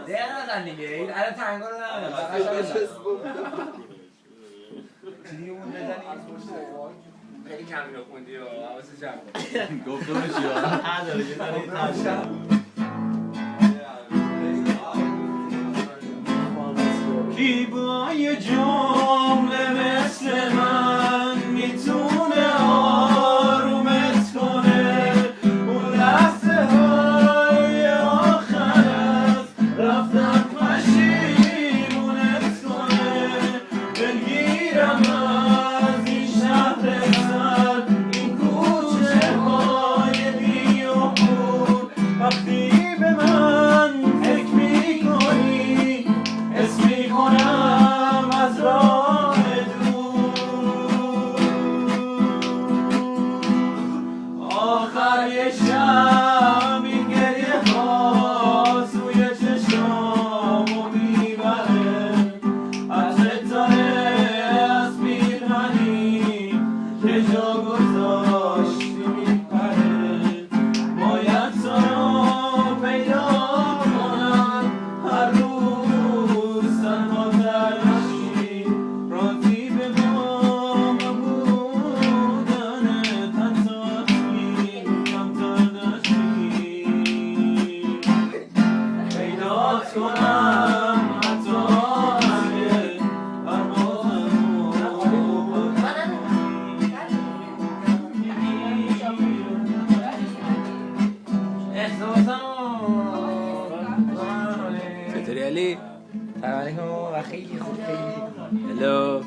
ده نزن دیگه این الان تنگا رو نزن چیزیمون بزنی خیلی کم رو خوندی و حواست جمع گفتم چی نداره یه ذره کی با یه جمله مثل من میتونه آرومت کنه اون لحظه های آخرت رفتن پشیمونت کنه دلگیرم از این شهر سر این کوچه های بی و بور وقتی به من فکر میکنی حس میکنم از راه دور آخر یه شب این گریه ها سوی چشمامو میبره عطر داره از میرهنی که جا گذاشتی میپره باید تو رو پیدا کنم هر روز تنها ترشی راضی به با من بودنت حتی وقتی کمتر نشی پیدات کنم حتی اگه چطوری علی؟ سلام علیکم و خیلی خوب خیلی هلو